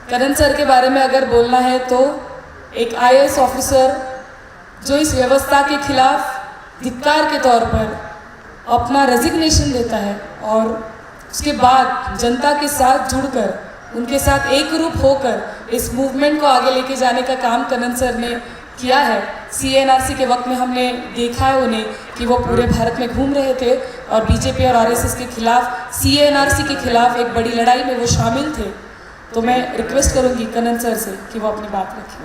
करण sir के बारे में अगर बोलना है तो एक आईएएस ऑफिसर जो इस व्यवस्था के खिलाफ धिक्कार के तौर पर अपना रेजिग्नेशन देता है और उसके बाद जनता के साथ जुड़कर उनके साथ एक रूप होकर इस मूवमेंट को आगे लेके जाने का काम करण सर ने किया है। सीएनआरसी के वक्त में हमने देखा है उन्हें कि वो पूरे भारत में घूम रहे थे और बीजेपी और आरएसएस के खिलाफ, सीएनआरसी के खिलाफ एक बड़ी लड़ाई में वो शामिल थे। तो मैं रिक्वेस्ट करूंगी करण सर से कि वो अपनी बात रखें।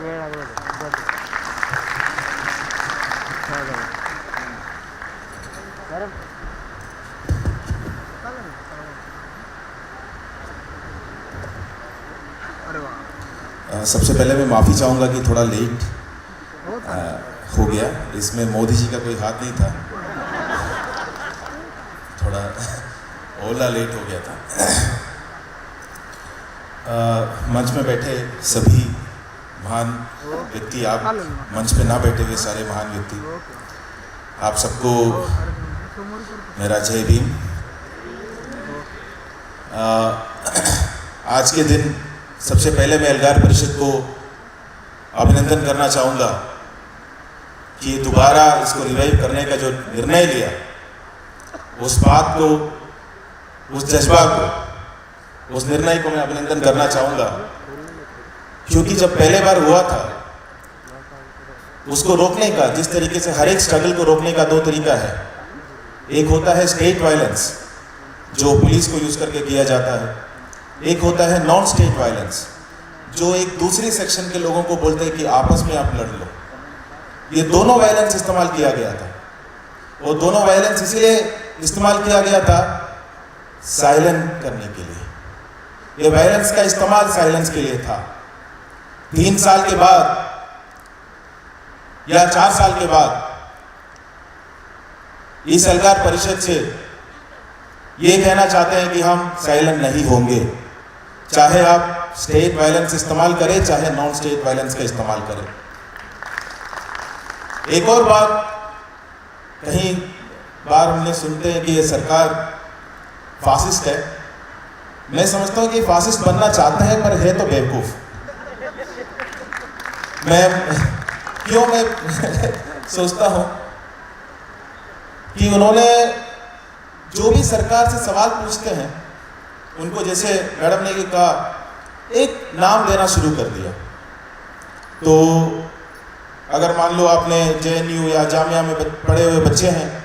सबसे पहले मैं माफ़ी चाहूँगा कि थोड़ा लेट हो गया। इसमें मोदी जी का कोई हाथ नहीं था, थोड़ा ओला लेट हो गया था। मंच में बैठे सभी महान व्यक्ति, आप मंच पे ना बैठे हुए सारे महान व्यक्ति, आप सबको मेरा जय भीम। आज के दिन सबसे पहले मैं एल्गार परिषद को अभिनंदन करना चाहूँगा कि दोबारा इसको रिवाइव करने का जो निर्णय लिया, उस बात को, उस जज्बा को, उस निर्णय को मैं अभिनंदन करना चाहूँगा। क्योंकि जब पहले बार हुआ था, उसको रोकने का, जिस तरीके से हर एक स्ट्रगल को रोकने का दो तरीका है। एक होता है स्टेट वायलेंस जो पुलिस को यूज करके किया जाता है, एक होता है नॉन स्टेट वायलेंस जो एक दूसरी सेक्शन के लोगों को बोलते हैं कि आपस में आप लड़ लो। ये दोनों वायलेंस इस्तेमाल किया गया था। वो दोनों वायलेंस इसलिए इस्तेमाल किया गया था साइलेंट करने के लिए। ये वायलेंस का इस्तेमाल साइलेंस के लिए था। 3 साल के बाद या 4 साल के बाद इस एल्गार परिषद से ये कहना चाहते हैं कि हम साइलेंट नहीं होंगे, चाहे आप स्टेट वायलेंस इस्तेमाल करें, चाहे नॉन स्टेट वायलेंस का इस्तेमाल करें। एक और बात, कहीं बार हमने सुनते हैं कि ये सरकार फासिस्ट है। मैं समझता हूं कि फासिस्ट बनना चाहते हैं पर है तो बेवकूफ। मैं सोचता हूं कि उन्होंने जो भी सरकार से सवाल पूछते हैं उनको, जैसे मैडम ने कहा, एक नाम देना शुरू कर दिया। तो अगर मान लो आपने जेएनयू या जामिया में पढ़े हुए बच्चे हैं,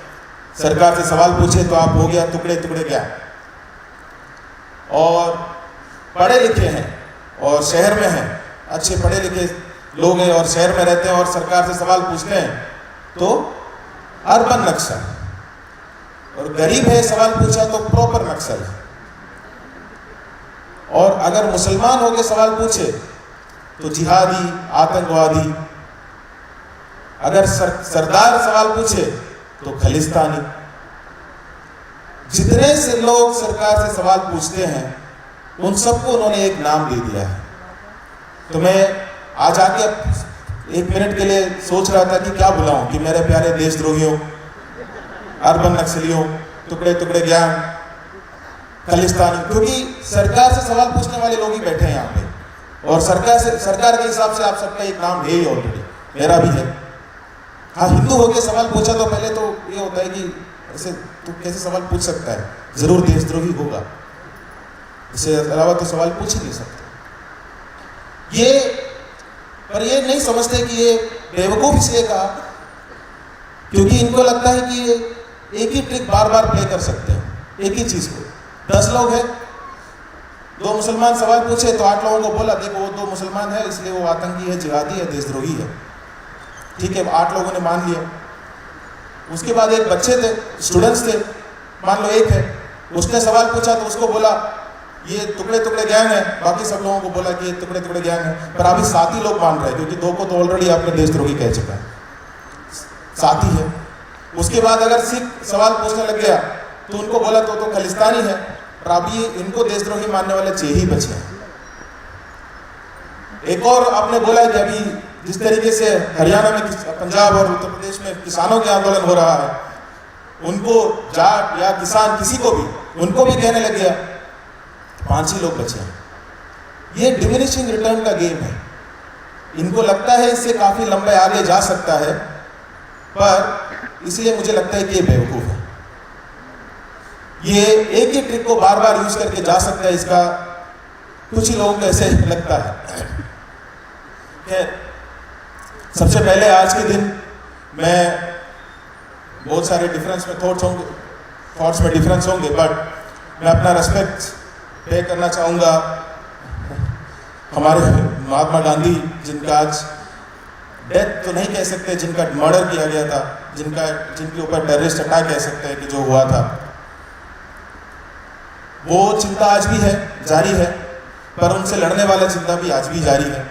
सरकार से सवाल पूछे तो आप हो गया टुकड़े टुकड़े क्या, और पढ़े लिखे हैं और शहर में हैं, अच्छे पढ़े लिखे लोग हैं और शहर में रहते हैं और सरकार से सवाल पूछते हैं तो अर्बन नक्सल, और गरीब है सवाल पूछा तो प्रॉपर नक्सल है। और अगर मुसलमान होकर सवाल पूछे तो जिहादी, आतंकवादी। अगर सरदार सवाल पूछे तो खलिस्तानी। जितने से लोग सरकार से सवाल पूछते हैं उन सबको उन्होंने एक नाम दे दिया है। तो मैं आज आके 1 मिनट के लिए सोच रहा था कि क्या बुलाऊं, कि मेरे प्यारे देशद्रोहियों, अर्बन नक्सलियों, टुकड़े टुकड़े ज्ञान, खालिस्तानी, क्योंकि सरकार से सवाल पूछने वाले लोग ही बैठे हैं यहाँ पे। और सरकार के हिसाब से आप सबका एक नाम है ही ऑलरेडी, मेरा भी है। हाँ, हिंदू होके सवाल पूछा तो पहले तो ये होता है कि ऐसे तो कैसे सवाल पूछ सकता है, जरूर देशद्रोही होगा, इससे अलावा तो सवाल पूछ ही नहीं सकते। पर ये नहीं समझते कि ये बेवकूफ इसलिए कहा क्योंकि इनको लगता है कि ये एक ही ट्रिक बार बार प्ले कर सकते हैं, एक ही चीज को। 10 लोग हैं, 2 मुसलमान सवाल पूछे तो 8 लोगों को बोला देखो वो 2 मुसलमान है इसलिए वो आतंकी है, जिहादी है, देशद्रोही है। ठीक है, 8 लोगों ने मान लिया। उसके बाद एक बच्चे थे, स्टूडेंट्स थे, मान लो एक है, उसने सवाल पूछा तो उसको बोला ये टुकड़े टुकड़े गैंग है, बाकी सब लोगों को बोला कि ये टुकड़े टुकड़े गैंग है। पर अभी 7 ही लोग मान रहे हैं क्योंकि 2 को तो ऑलरेडी आपने देशद्रोही कह चुका है, 7 ही है। उसके बाद अगर सिख सवाल पूछने लग गया तो उनको बोला तो खालिस्तानी है, पर अभी इनको देशद्रोही मानने वाले 6 ही बचे हैं। एक और आपने बोला कि अभी जिस तरीके से हरियाणा में, पंजाब और उत्तर प्रदेश में किसानों के आंदोलन हो रहा है, उनको जाट या किसान किसी को भी, उनको भी कहने लग गया, 5 ही लोग बचे हैं। ये डिमिनिशिंग रिटर्न का गेम है। इनको लगता है इससे काफी लंबे आगे जा सकता है, पर इसलिए मुझे लगता है कि ये बेवकूफ है। ये एक ही ट्रिक को बार बार यूज करके जा सकता है, इसका कुछ ही लोगों को ऐसे लगता है। सबसे पहले आज के दिन मैं बहुत सारे डिफरेंस में थॉट्स में डिफरेंस होंगे, बट मैं अपना रेस्पेक्ट पे करना चाहूँगा हमारे महात्मा गांधी, जिनका आज डेथ तो नहीं कह सकते, जिनका मर्डर किया गया था, जिनके ऊपर टेररिस्ट अटैक कह सकते हैं कि जो हुआ था। वो चिंता आज भी है, जारी है, पर उनसे लड़ने वाला चिंता भी आज भी जारी है।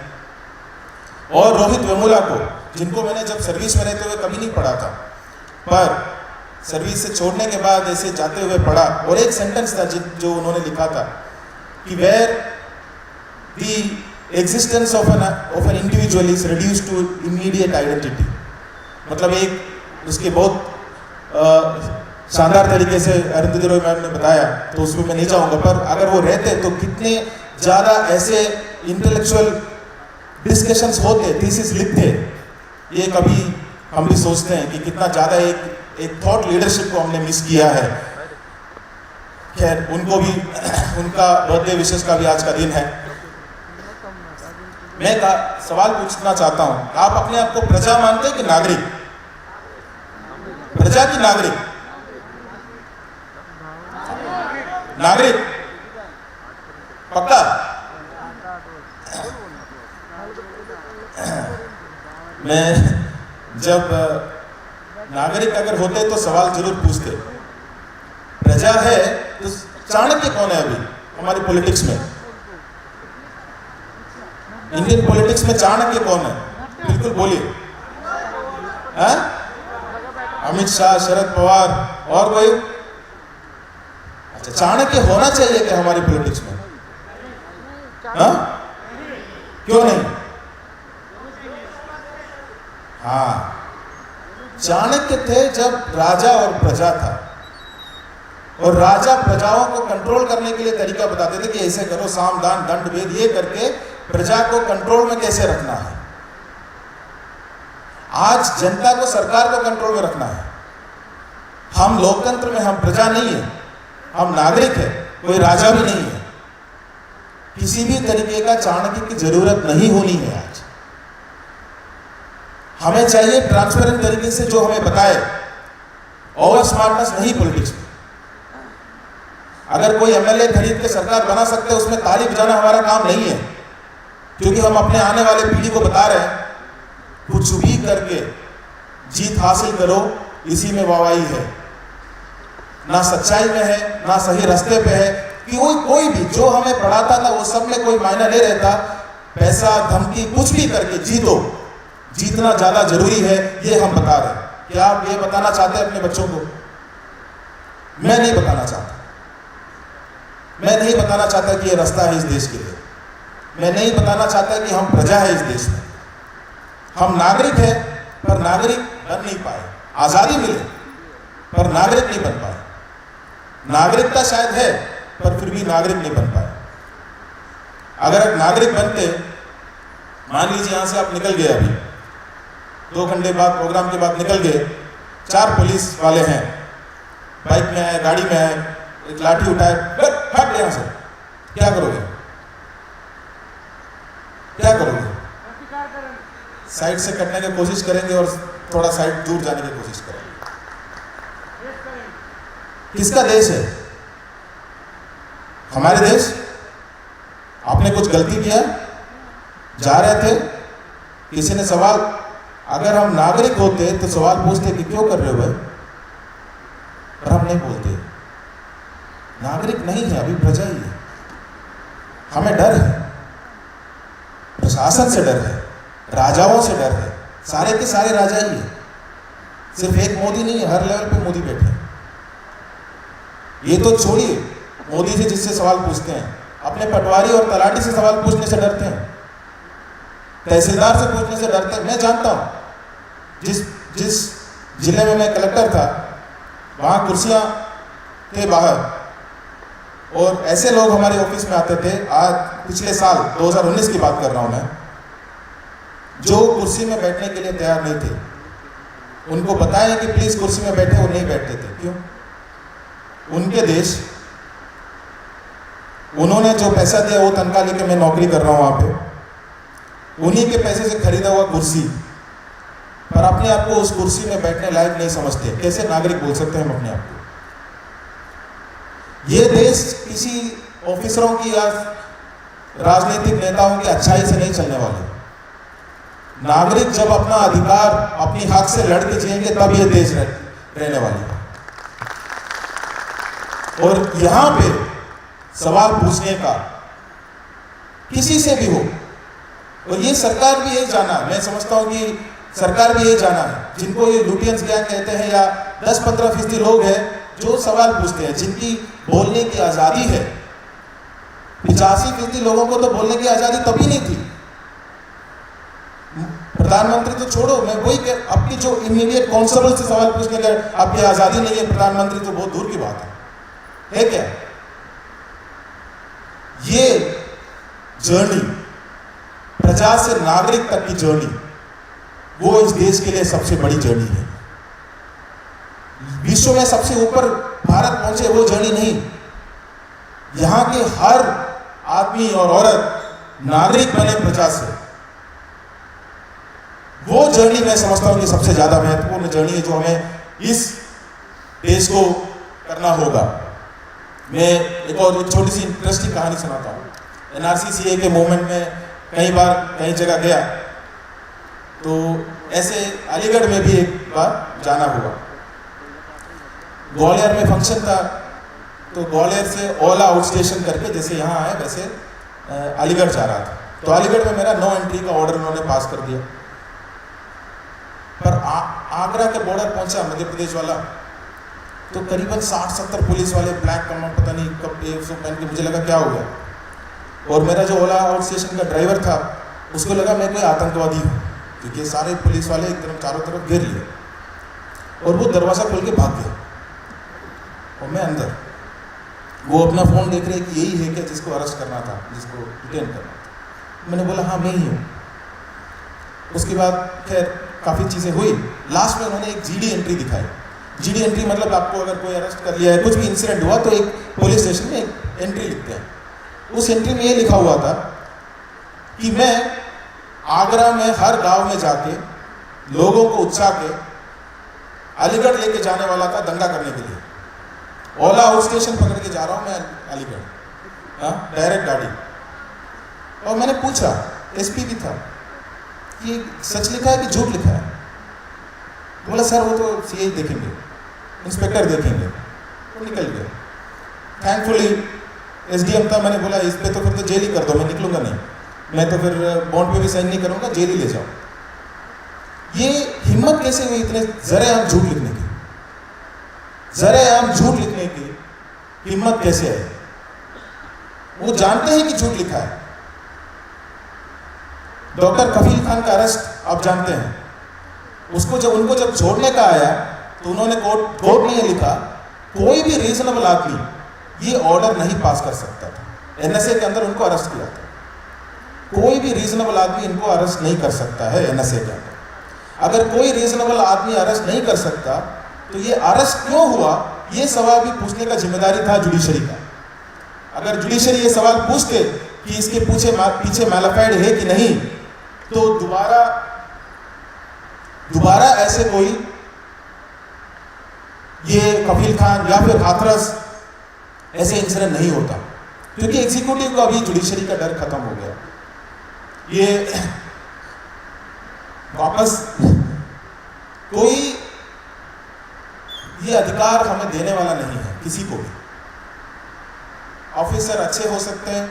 और रोहित वेमुला को, जिनको मैंने जब सर्विस में रहते हुए कभी नहीं पढ़ा था, पर सर्विस से छोड़ने के बाद ऐसे जाते हुए पढ़ा, और एक सेंटेंस था जो उन्होंने लिखा था कि where the existence of an individual is reduced to immediate identity. मतलब एक उसके बहुत शानदार तरीके से अरुंधति रॉय मैम ने बताया, तो उसमें मैं नहीं जाऊंगा, पर अगर वो रहते तो कितने ज़्यादा ऐसे इंटेलेक्चुअल डिस्कशंस होते, थीसिस लिखते। ये कभी हम भी सोचते हैं कि कितना ज़्यादा एक थॉट लीडरशिप को हमने मिस किया है। खैर, उनको भी उनका बर्थडे विशेष का भी आज का दिन है। मैं सवाल पूछना चाहता हूं, आप अपने आप को प्रजा मानते हैं कि नागरिक? प्रजा की नागरिक? नागरिक पक्का? मैं जब नागरिक अगर होते तो सवाल जरूर पूछते। प्रजा है तो चाणक्य कौन है अभी हमारी पॉलिटिक्स में? इंडियन पॉलिटिक्स में चाणक्य कौन है? बिल्कुल बोलिए। अमित शाह, शरद पवार, और कोई? अच्छा, चाणक्य होना चाहिए क्या हमारी पॉलिटिक्स में? क्यों नहीं? हाँ, चाणक्य थे जब राजा और प्रजा था, और राजा प्रजाओं को कंट्रोल करने के लिए तरीका बताते थे कि ऐसे करो, साम दान दंड भेद, ये करके प्रजा को कंट्रोल में कैसे रखना है। आज जनता को सरकार को कंट्रोल में रखना है। हम लोकतंत्र में, हम प्रजा नहीं है, हम नागरिक है, कोई राजा भी नहीं है। किसी भी तरीके का चाणक्य की जरूरत नहीं होनी है। आज हमें चाहिए ट्रांसपेरेंट तरीके से जो हमें बताए, ओवर स्मार्टनेस नहीं पॉलिटिक्स में। अगर कोई एमएलए खरीद के सरकार बना सकते हैं, उसमें ताली बजाना हमारा काम नहीं है, क्योंकि हम अपने आने वाले पीढ़ी को बता रहे हैं कुछ भी करके जीत हासिल करो, इसी में वाहवाही है। ना सच्चाई में है, ना सही रास्ते पे है। कि कोई भी जो हमें पढ़ाता था वो सब में कोई मायना नहीं रहता। पैसा, धमकी, कुछ भी करके जीतो, जीतना ज्यादा जरूरी है, ये हम बता रहे हैं। क्या आप ये बताना चाहते हैं अपने बच्चों को? मैं नहीं बताना चाहता। मैं नहीं बताना चाहता कि ये रास्ता है इस देश के लिए। मैं नहीं बताना चाहता कि हम प्रजा है इस देश में। हम नागरिक है, पर नागरिक बन नहीं पाए। आजादी मिले, पर नागरिक नहीं बन पाए। नागरिकता शायद है, पर फिर भी नागरिक नहीं बन पाए। अगर नागरिक बनते, मान लीजिए यहां से आप निकल गए, अभी 2 घंटे बाद प्रोग्राम के बाद निकल गए, 4 पुलिस वाले हैं, बाइक में आए, गाड़ी में आए, एक लाठी उठाए, हट यहां से, क्या करोगे? क्या करोगे? साइड से कटने की कोशिश करेंगे और थोड़ा साइड दूर जाने की कोशिश करेंगे। किसका देश है? हमारे देश? आपने कुछ गलती किया? जा रहे थे, किसी ने सवाल, अगर हम नागरिक होते तो सवाल पूछते कि क्यों कर रहे हो भाई, पर हम नहीं बोलते। नागरिक नहीं है, अभी प्रजा ही है। हमें डर है, प्रशासन से डर है, राजाओं से डर है। सारे के सारे राजा ही है, सिर्फ एक मोदी नहीं है, हर लेवल पे मोदी बैठे हैं। ये तो छोड़िए मोदी से जिससे सवाल पूछते हैं, अपने पटवारी और तलाटी से सवाल पूछने से डरते हैं, तहसीलदार से पूछने से डरते हैं। मैं जानता हूं जिस जिले में मैं कलेक्टर था, वहां कुर्सियां थे बाहर, और ऐसे लोग हमारे ऑफिस में आते थे, आज पिछले साल 2019 की बात कर रहा हूं मैं, जो कुर्सी में बैठने के लिए तैयार नहीं थे। उनको बताया कि प्लीज कुर्सी में बैठे, वो नहीं बैठते थे। क्यों? उनके देश, उन्होंने जो पैसा दिया वो तनख्वाह लेके मैं नौकरी कर रहा हूं वहां पे, उन्हीं के पैसे से खरीदा हुआ कुर्सी, पर अपने आप को उस कुर्सी में बैठने लायक नहीं समझते। कैसे नागरिक बोल सकते हैं हम अपने आप को? ये देश किसी ऑफिसरों की या राजनीतिक नेताओं की अच्छाई से नहीं चलने वाले। नागरिक जब अपना अधिकार अपनी हक से लड़ के जिएंगे तब ये देश रहने वाली है। और यहां पे सवाल पूछने का किसी से भी हो, और ये सरकार भी यही जाना, मैं समझता हूं कि सरकार भी यही जाना है, जिनको ये लुटियंस गैंग कहते हैं या 10-15% लोग हैं जो सवाल पूछते हैं, जिनकी बोलने की आजादी है। 85% लोगों को तो बोलने की आजादी तभी नहीं थी। प्रधानमंत्री तो छोड़ो, मैं वही आपकी जो इमीडिएट कांस्टेबल से सवाल पूछने का आपकी आजादी नहीं है, प्रधानमंत्री तो बहुत दूर की बात है क्या? ये जर्नी, प्रजा से नागरिक तक की जर्नी, वो इस देश के लिए सबसे बड़ी जर्नी है। विश्व में सबसे ऊपर भारत पहुंचे वो जर्नी नहीं, यहां के हर आदमी और औरत नागरिक बने प्रजा से, वो जर्नी मैं समझता हूं कि सबसे ज्यादा महत्वपूर्ण जर्नी है जो हमें इस देश को करना होगा। मैं एक छोटी सी इंटरेस्टिंग कहानी सुनाता हूं। एनआरसी सीए के मूवमेंट में कई बार कई जगह गया, तो ऐसे अलीगढ़ में भी एक बार जाना हुआ। ग्वालियर में फंक्शन था, तो ग्वालियर से ओला आउट स्टेशन करके जैसे यहाँ आए वैसे अलीगढ़ जा रहा था। तो अलीगढ़ में मेरा नो एंट्री का ऑर्डर उन्होंने पास कर दिया, पर आगरा के बॉर्डर पहुंचा मध्य प्रदेश वाला, तो करीबन 60-70 पुलिस वाले ब्लैक कलर, पता नहीं कब पहन के, मुझे लगा क्या हो गया। और मेरा जो ओला आउट स्टेशन का ड्राइवर था उसको लगा मैं कोई आतंकवादी हूँ, क्योंकि सारे पुलिस वाले एकदम चारों तरफ घेर लिए, और वो दरवाज़ा खोल के भाग गया और मैं अंदर। वो अपना फ़ोन देख रहे कि यही है क्या जिसको अरेस्ट करना था, जिसको डिटेन करना था। मैंने बोला हाँ मैं ही हूँ। उसके बाद खैर काफ़ी चीज़ें हुई। लास्ट में उन्होंने एक जीडी एंट्री दिखाई। जीडी एंट्री मतलब आपको अगर कोई अरेस्ट कर लिया है, कुछ भी इंसिडेंट हुआ, तो एक पुलिस स्टेशन में एक एंट्री लिखते हैं। उस एंट्री में ये लिखा हुआ था कि मैं आगरा में हर गांव में जाके लोगों को उकसा के अलीगढ़ लेके जाने वाला था दंगा करने के लिए। ओला आउट स्टेशन पकड़ के जा रहा हूँ मैं अलीगढ़, डायरेक्ट गाड़ी। और मैंने पूछा, एसपी भी था, कि सच लिखा है कि झूठ लिखा है? तो बोला सर वो तो सीआई देखेंगे, इंस्पेक्टर देखेंगे। तो निकल गया। थैंकफुली एसडीएम था। मैंने बोला इस पे तो फिर तो जेल ही कर दो, मैं निकलूंगा नहीं, मैं तो फिर बॉन्ड पे भी साइन नहीं करूंगा, जेल ही ले जाओ। ये हिम्मत कैसे हुई इतने जरेआम झूठ लिखने की? जरेआम झूठ लिखने की हिम्मत कैसे है? वो जानते हैं कि झूठ लिखा है। डॉक्टर कफील खान का अरेस्ट आप जानते हैं, उसको जब उनको जब छोड़ने का आया तो उन्होंने कोर्ट ने ये लिखा, कोई भी रीजनेबल आदमी ये ऑर्डर नहीं पास कर सकता था। एनएसए के अंदर उनको अरेस्ट किया था, कोई भी रीजनेबल आदमी इनको अरेस्ट नहीं कर सकता है एनएसए के अंदर। अगर कोई रीजनेबल आदमी अरेस्ट नहीं कर सकता तो ये अरेस्ट क्यों हुआ, ये सवाल भी पूछने का जिम्मेदारी था जुडिशरी का। अगर जुडिशरी ये सवाल पूछते कि इसके पीछे मैलाफाइड है कि नहीं, तो दोबारा ऐसे कोई ये कफील खान या फिर हाथरस ऐसे इंसिडेंट नहीं होता, क्योंकि एग्जीक्यूटिव को अभी जुडिशरी का डर खत्म हो गया। ये वापस कोई ये अधिकार हमें देने वाला नहीं है किसी को भी। ऑफिसर अच्छे हो सकते हैं,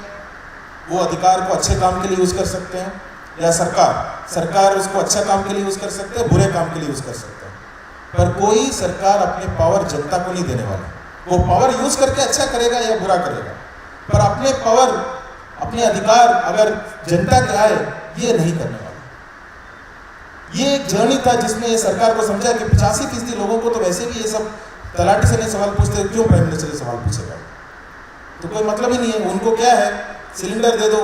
वो अधिकार को अच्छे काम के लिए यूज कर सकते हैं, या सरकार उसको अच्छा काम के लिए यूज कर सकते हैं, बुरे काम के लिए यूज कर सकते हैं, पर कोई सरकार अपने पावर जनता को नहीं देने वाला। वो पावर यूज करके अच्छा करेगा या बुरा करेगा, पर अपने पावर, अपने अधिकार अगर जनता के आए, ये नहीं करने वाला। ये एक जर्नी था जिसमें ये सरकार को समझा कि 85% लोगों को तो वैसे भी ये सब तलाटी से नहीं सवाल पूछते, क्यों प्राइम मिनिस्टर से सवाल पूछेगा। तो कोई मतलब ही नहीं है। उनको क्या है, सिलेंडर दे दो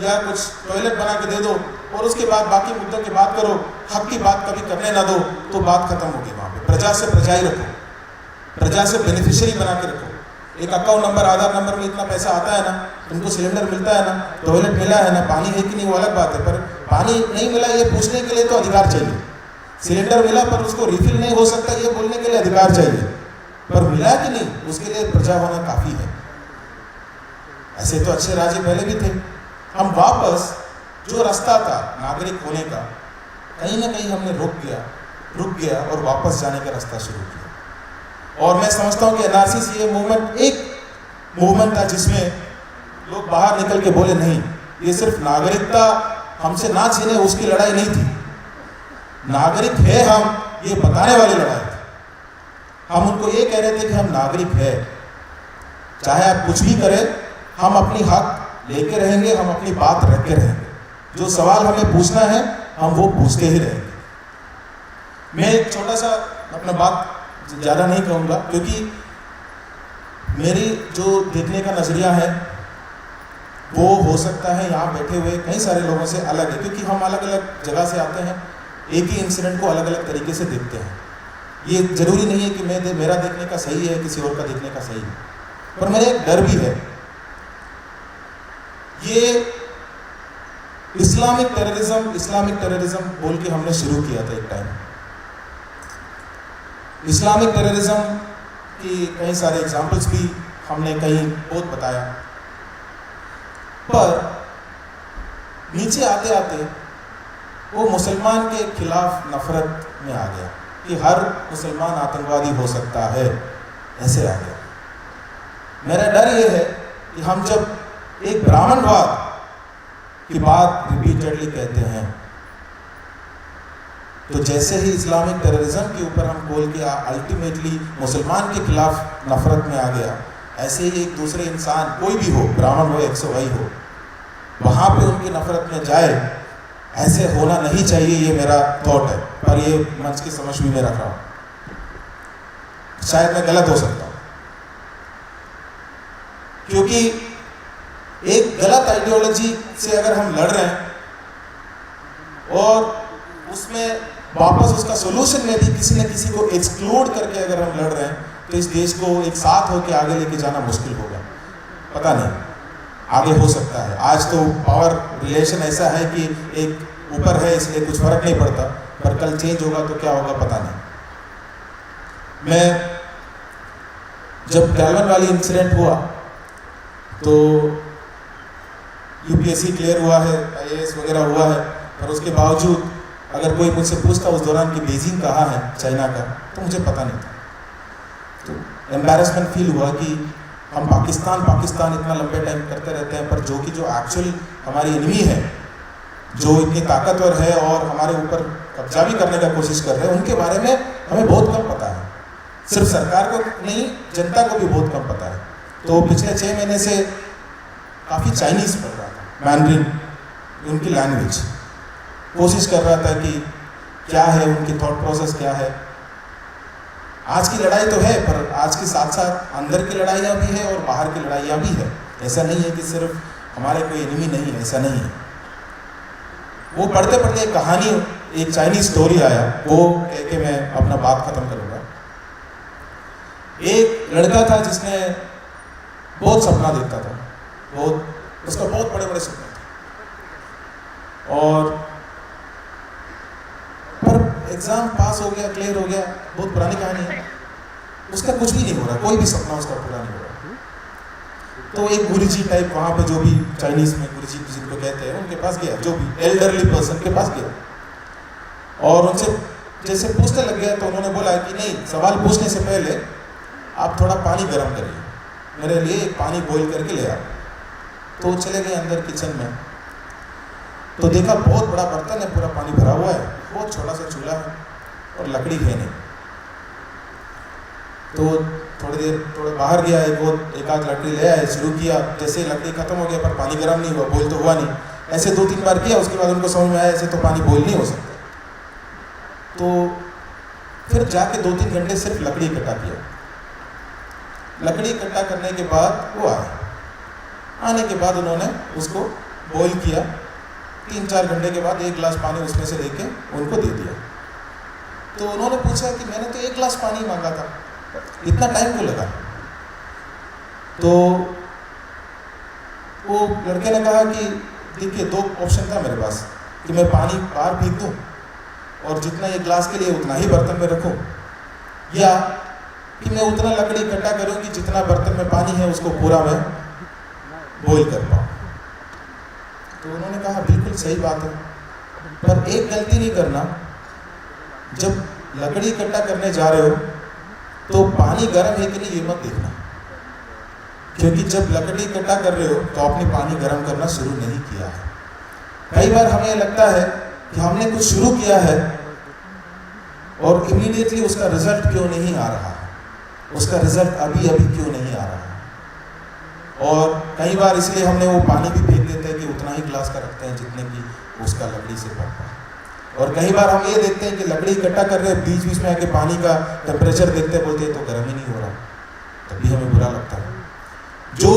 या कुछ टॉयलेट बना के दे दो और उसके बाद बाकी मुद्दों की बात करो, हक की बात कभी करने ना दो, तो बात खत्म होगी वहाँ पे। प्रजा से प्रजा ही रखो, प्रजा से बेनिफिशियरी बना के रखो। एक अकाउंट नंबर, आधार नंबर में इतना पैसा आता है ना, तुमको सिलेंडर मिलता है ना, टॉयलेट मिला है ना, पानी है कि नहीं वो अलग बात है, पर पानी नहीं मिला ये पूछने के लिए तो अधिकार चाहिए। सिलेंडर मिला पर उसको रिफिल नहीं हो सकता ये बोलने के लिए अधिकार चाहिए, पर मिला कि नहीं उसके लिए प्रजा होना काफ़ी है। ऐसे तो अच्छे राज्य पहले भी थे। हम वापस जो रास्ता था नागरिक होने का, कहीं ना कहीं हमने रुक गया और वापस जाने का रास्ता शुरू किया। और मैं समझता हूँ कि एनआरसी ये मूवमेंट एक मूवमेंट था जिसमें लोग बाहर निकल के बोले नहीं, ये सिर्फ नागरिकता हमसे ना छीने उसकी लड़ाई नहीं थी, नागरिक है हम ये बताने वाली लड़ाई थी। हम उनको ये कह रहे थे कि हम नागरिक है, चाहे आप कुछ भी करें, हम अपनी हक लेके रहेंगे, हम अपनी बात रख के रहेंगे, जो सवाल हमें पूछना है हम वो पूछते ही रहेंगे। मैं एक छोटा सा अपना बात ज़्यादा नहीं कहूँगा, क्योंकि मेरी जो देखने का नज़रिया है वो हो सकता है यहाँ बैठे हुए कई सारे लोगों से अलग है, क्योंकि हम अलग अलग जगह से आते हैं, एक ही इंसिडेंट को अलग अलग तरीके से देखते हैं। ये ज़रूरी नहीं है कि मेरा देखने का सही है, किसी और का देखने का सही है, पर मेरा एक डर भी है। ये इस्लामिक टेररिज्म बोल के हमने शुरू किया था एक टाइम। इस्लामिक टेररिज्म की कई सारे एग्जाम्पल्स भी हमने कहीं बहुत बताया, पर नीचे आते आते वो मुसलमान के खिलाफ नफरत में आ गया कि हर मुसलमान आतंकवादी हो सकता है, ऐसे आ गया। मेरा डर ये है कि हम जब एक ब्राह्मणवाद की बात रिपीटेडली कहते हैं, तो जैसे ही इस्लामिक टेररिज्म के ऊपर हम बोल के अल्टीमेटली मुसलमान के खिलाफ नफरत में आ गया, ऐसे ही एक दूसरे इंसान कोई भी हो, ब्राह्मण हो, XY हो, वहाँ पे उनकी नफरत में जाए, ऐसे होना नहीं चाहिए। ये मेरा थॉट है, पर ये मंच की समझ भी मैं रख रहा हूँ, शायद मैं गलत हो सकता हूँ, क्योंकि एक गलत आइडियोलॉजी से अगर हम लड़ रहे हैं और उसमें वापस उसका सोल्यूशन में भी किसी न किसी को एक्सक्लूड करके अगर हम लड़ रहे हैं, तो इस देश को एक साथ होकर आगे लेके जाना मुश्किल होगा। पता नहीं आगे हो सकता है, आज तो पावर रिलेशन ऐसा है कि एक ऊपर है इसलिए कुछ फर्क नहीं पड़ता, पर कल चेंज होगा तो क्या होगा पता नहीं। मैं जब गैलवन वाली इंसिडेंट हुआ तो UPSC क्लियर हुआ है, IAS वगैरह हुआ है, पर उसके बावजूद अगर कोई मुझसे पूछता उस दौरान कि बीजिंग कहाँ है चाइना का, तो मुझे पता नहीं था। तो एम्बैरेसमेंट फील हुआ कि हम पाकिस्तान इतना लंबे टाइम करते रहते हैं, पर जो एक्चुअल हमारी एनिमी है, जो इतनी ताकतवर है और हमारे ऊपर कब्जा भी करने का कोशिश कर रहे हैं, उनके बारे में हमें बहुत कम पता है। सिर्फ सरकार को नहीं, जनता को भी बहुत कम पता है। तो पिछले 6 महीने से काफ़ी चाइनीज़ पढ़ रहा था, मैंड्रिन उनकी लैंग्वेज, कोशिश कर रहा था कि क्या है उनकी थॉट प्रोसेस क्या है। आज की लड़ाई तो है, पर आज के साथ साथ अंदर की लड़ाइयाँ भी है और बाहर की लड़ाइयाँ भी है। ऐसा नहीं है कि सिर्फ हमारे कोई एनिमी नहीं है, ऐसा नहीं है। वो पढ़ते पढ़ते एक कहानी, एक चाइनीज स्टोरी आया, वो कह के मैं अपना बात खत्म करूँगा। एक लड़का था जिसने बहुत सपना देखता था, उसका बहुत बड़े बड़े सपने थे, और पर एग्जाम पास हो गया, क्लियर हो गया, बहुत पुरानी कहानी है, उसका कुछ भी नहीं हो रहा, कोई भी सपना उसका पूरा नहीं हो रहा। तो एक गुरुजी टाइप वहाँ पे, जो भी चाइनीज में गुरुजी जिनको कहते हैं, उनके पास गया, जो भी एल्डरली पर्सन के पास गया, और उनसे जैसे पूछने लग गया तो उन्होंने बोला कि नहीं, सवाल पूछने से पहले आप थोड़ा पानी गर्म करिए, मेरे लिए एक पानी बॉईल करके ले आओ। तो चले गए अंदर किचन में, तो देखा बहुत बड़ा बर्तन है, पूरा पानी भरा हुआ है, बहुत छोटा सा चूल्हा है और लकड़ी है नहीं। तो थोड़ा बाहर गया, एक आध लकड़ी ले आए, शुरू किया, जैसे लकड़ी खत्म हो गया पर पानी गर्म नहीं हुआ, बॉईल तो हुआ नहीं। ऐसे 2-3 बार किया, उसके बाद उनको समझ में आया ऐसे तो पानी बॉईल नहीं हो सकता। तो फिर जाके 2-3 घंटे सिर्फ लकड़ी इकट्ठा किया। लकड़ी इकट्ठा करने के बाद वो आए, आने के बाद उन्होंने उसको बॉईल किया। 3-4 घंटे के बाद 1 गिलास पानी उसमें से लेके उनको दे दिया। तो उन्होंने पूछा कि मैंने तो 1 गिलास पानी मांगा था, इतना टाइम क्यों लगा? तो वो लड़के ने कहा कि देखिए 2 ऑप्शन था मेरे पास, कि मैं पानी बाहर फेंक दूँ और जितना 1 गिलास के लिए उतना ही बर्तन में रखूँ, या कि मैं उतना लकड़ी इकट्ठा करूँ कि जितना बर्तन में पानी है उसको पूरा मैं बॉईल कर पाऊँ। तो उन्होंने कहा बिल्कुल सही बात है, पर एक गलती नहीं करना, जब लकड़ी इकट्ठा करने जा रहे हो तो पानी गर्म है कि नहीं ये मत देखना, क्योंकि जब लकड़ी इकट्ठा कर रहे हो तो आपने पानी गर्म करना शुरू नहीं किया है। कई बार हमें लगता है कि हमने कुछ शुरू किया है और इमीडिएटली उसका रिजल्ट क्यों नहीं आ रहा है, उसका रिजल्ट अभी अभी क्यों नहीं आ रहा है। और कई बार इसलिए हमने वो पानी भी फेंक देते हैं कि उतना ही गिलास का रखते हैं जितने की उसका लकड़ी से भर पाए। और कई बार हम ये देखते हैं कि लकड़ी इकट्ठा कर रहे हैं, बीच बीच में आके पानी का टेम्परेचर देखते बोलते हैं तो गर्म ही नहीं हो रहा, तभी हमें बुरा लगता है। जो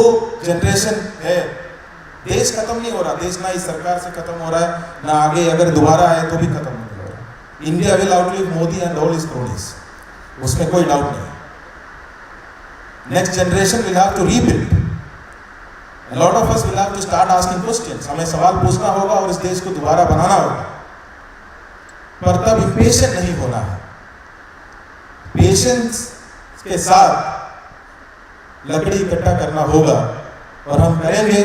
जनरेशन है, देश खत्म नहीं हो रहा, देश ना इस सरकार से खत्म हो रहा है, ना आगे अगर दोबारा आए तो भी खत्म नहीं हो रहा। India will outlive Modi and all his cronies, उसमें कोई डाउट नहीं। Next generation will have to rebuild, a lot of us will have to start asking questions, हमें सवाल पूछना होगा और इस देश को दोबारा बनाना होगा, पर तब इम्पेशेंट नहीं होना है। पेशेंस के साथ लकड़ी इकट्ठा करना होगा और हम करेंगे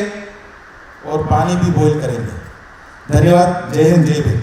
और पानी भी बॉईल करेंगे। धन्यवाद। जय हिंद, जय भीम।